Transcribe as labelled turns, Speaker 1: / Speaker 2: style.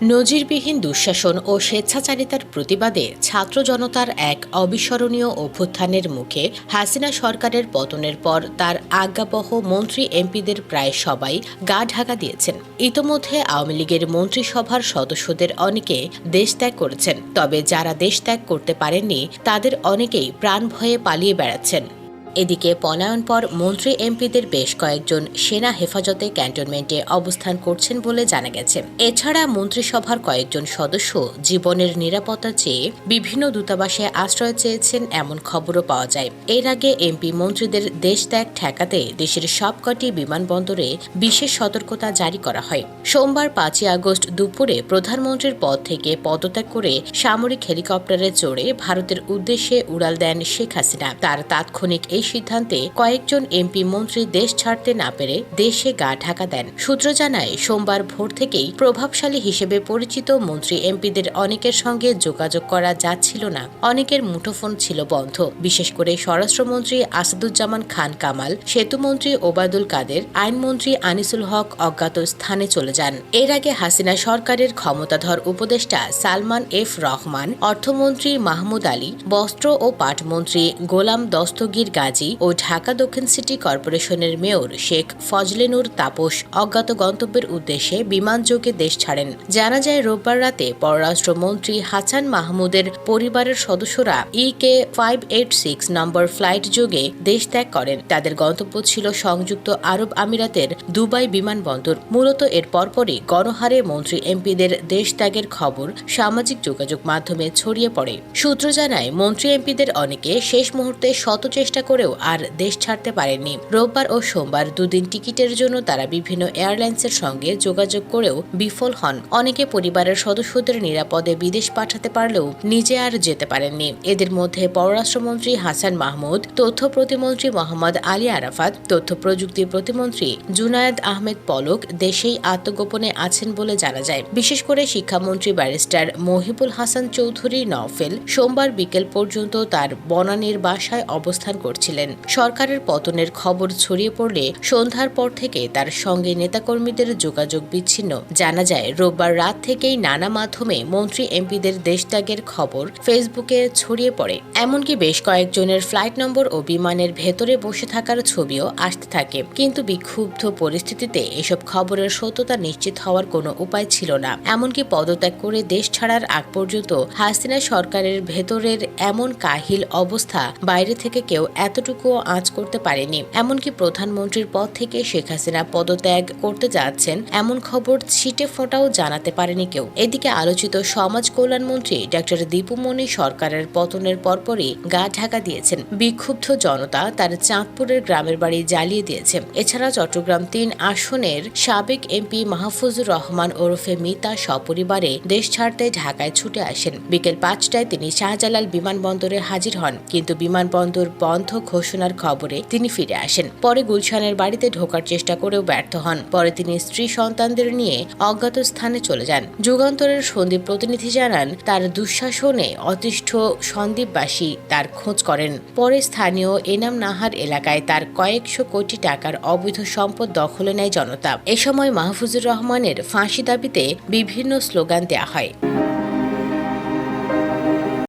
Speaker 1: নজিরবিহীন দুঃশাসন ও স্বেচ্ছাচারিতার প্রতিবাদে ছাত্র জনতার এক অবিস্মরণীয় অভ্যুত্থানের মুখে হাসিনা সরকারের পতনের পর তার আজ্ঞাবহ মন্ত্রী এমপিদের প্রায় সবাই গা ঢাকা দিয়েছেন। ইতোমধ্যে আওয়ামী লীগের মন্ত্রিসভার সদস্যদের অনেকে দেশত্যাগ করেছেন, তবে যারা দেশত্যাগ করতে পারেননি তাদের অনেকেই প্রাণ ভয়ে পালিয়ে বেড়াচ্ছেন। এদিকে পলায়ন পর মন্ত্রী এমপিদের বেশ কয়েকজন সেনা হেফাজতে ক্যান্টনমেন্টে অবস্থান করছেন বলে জানা গেছে। এছাড়া মন্ত্রিসভার কয়েকজন সদস্য জীবনের নিরাপত্তা চেয়ে বিভিন্ন দূতাবাসে আশ্রয় চেয়েছেন এমন খবরও পাওয়া যায়। এর আগে এমপি মন্ত্রীদের দেশ ত্যাগ ঠেকাতে দেশের সবকটি বিমানবন্দরে বিশেষ সতর্কতা জারি করা হয়। সোমবার 5ই আগস্ট দুপুরে প্রধানমন্ত্রীর পদ থেকে পদত্যাগ করে সামরিক হেলিকপ্টারে চড়ে ভারতের উদ্দেশ্যে উড়াল দেন শেখ হাসিনা। তার তাৎক্ষণিক এই সিদ্ধান্তে কয়েকজন এমপি মন্ত্রী দেশ ছাড়তে না পেরে দেশে গা ঢাকা দেন। সূত্র জানায়, সোমবার ভোর থেকেই প্রভাবশালী হিসেবে পরিচিত মন্ত্রী এমপিদের অনেকের সঙ্গে যোগাযোগ করা যাচ্ছিল না। অনেকের মুঠোফোন ছিল বন্ধ। বিশেষ করে স্বরাষ্ট্রমন্ত্রী আসাদুজ্জামান খান কামাল, সেতুমন্ত্রী ওবায়দুল কাদের, আইনমন্ত্রী আনিসুল হক অজ্ঞাত স্থানে চলে যান। এর আগে হাসিনা সরকারের ক্ষমতাধর উপদেষ্টা সালমান এফ রহমান, অর্থমন্ত্রী মাহমুদ আলী, বস্ত্র ও পাটমন্ত্রী গোলাম দস্তগীর গাজী ও ঢাকা দক্ষিণ সিটি কর্পোরেশনের মেয়র শেখ ফজলেনুর তাপস অজ্ঞাত গন্তব্যের উদ্দেশ্যে বিমানযোগে দেশ ছাড়েন। জানা যায়, রোববার রাতে পররাষ্ট্রমন্ত্রী হাসান মাহমুদের পরিবারের সদস্যরা EK 586 নম্বর ফ্লাইট যোগে দেশ ত্যাগ করেন। তাদের গন্তব্য ছিল সংযুক্ত আরব আমিরাতের দুবাই বিমানবন্দর। মূলত এর পরপরই গণহারে মন্ত্রী এমপিদের দেশ ত্যাগের খবর সামাজিক যোগাযোগ মাধ্যমে ছড়িয়ে পড়ে। সূত্র জানায়, মন্ত্রী এমপিদের অনেকে শেষ মুহূর্তে শত চেষ্টা করেও আর দেশ ছাড়তে পারেননি। রোববার ও সোমবার দুদিন টিকিটের জন্য তারা বিভিন্ন এয়ারলাইন্সের সঙ্গে যোগাযোগ করেও বিফল হন। অনেকে পরিবারের সদস্যদের নিরাপদে বিদেশ পাঠাতে পারলেও নিজে আর যেতে পারেননি। এদের মধ্যে পররাষ্ট্রমন্ত্রী হাসান মাহমুদ, তথ্য প্রতিমন্ত্রী মোহাম্মদ আলী আরাফাত, তথ্য প্রযুক্তি প্রতিমন্ত্রী জুনায়েদ আহমেদ পলক দেশেই আত্মগোপনে আছেন বলে জানা যায়। বিশেষ করে শিক্ষামন্ত্রী ব্যারিস্টার মহিবুল হাসান চৌধুরী নওফেল সোমবার বিকেল পর্যন্ত তার বনানীর বাসায় অবস্থান করছিলেন। সরকারের পতনের খবর ছড়িয়ে পড়লে সন্ধ্যার পর থেকে তার সঙ্গে নেতাকর্মীদের যোগাযোগ বিচ্ছিন্ন। জানা যায়, রোববার রাত থেকেই নানা মাধ্যমে মন্ত্রী এমপিদের দেশত্যাগের খবর ফেসবুকে ছড়িয়ে পড়ে। এমনকি বেশ কয়েকজনের ফ্লাইট নম্বর ও বিমানের ভেতরে বসে থাকার ছবিও আসতে থাকে। কিন্তু বিক্ষুব্ধ পরিস্থিতিতে এসব খবরের সত্যতা নিশ্চিত হওয়ার কোনো উপায় ছিল না। এমনকি পদত্যাগ করে দেশ ছাড়ার আগ পর্যন্ত হাসিনা সরকারের ভেতরের এমন কাহিল অবস্থা বাইরে থেকে কেউ এতটুকুও আঁচ করতে পারেনি। এমনকি প্রধানমন্ত্রীর পদ থেকে শেখ হাসিনা পদত্যাগ করতে যাচ্ছেন এমন খবর ছিটে ফোঁটাও জানাতে পারেনি কেউ। এদিকে আলোচিত সমাজ কল্যাণমন্ত্রী ডক্টর দীপুমনি সরকারের পতনের পরপরই গা ঢাকা দিয়েছেন। বিক্ষুব্ধ জনতা তার চাঁদপুরের গ্রামের বাড়ি জ্বালিয়ে দিয়েছে। এছাড়া চট্টগ্রাম 3 আসনের সাবেক এমপি মাহফুজুর রহমান ওরফে মিতা সপরিবারে দেশ ছাড়তে ঢাকায় ছুটে আসেন। বিকেল 5টায় তিনি শাহজালাল বিমানবন্দরে হাজির হন, কিন্তু বিমানবন্দর বন্ধ ঘোষণার খবরে তিনি ফিরে আসেন। পরে গুলশানের বাড়িতে ঢোকার চেষ্টা করেও ব্যর্থ হন। পরে তিনি স্ত্রী সন্তানদের নিয়ে অজ্ঞাত স্থানে চলে যান। যুগান্তরের সন্দীপ প্রতিনিধি জানান, তার দুঃশাসনে অতিষ্ঠ সন্দীপবাসী তার খোঁজ করেন। পরে স্থানীয় এনাম নাহার এলাকায় তার কয়েকশো কোটি টাকার অবৈধ সম্পদ দখলে নেয় জনতা। এ সময় মাহফুজুর রহমানের ফাঁসি দাবিতে বিভিন্ন স্লোগান দেয়া হয়।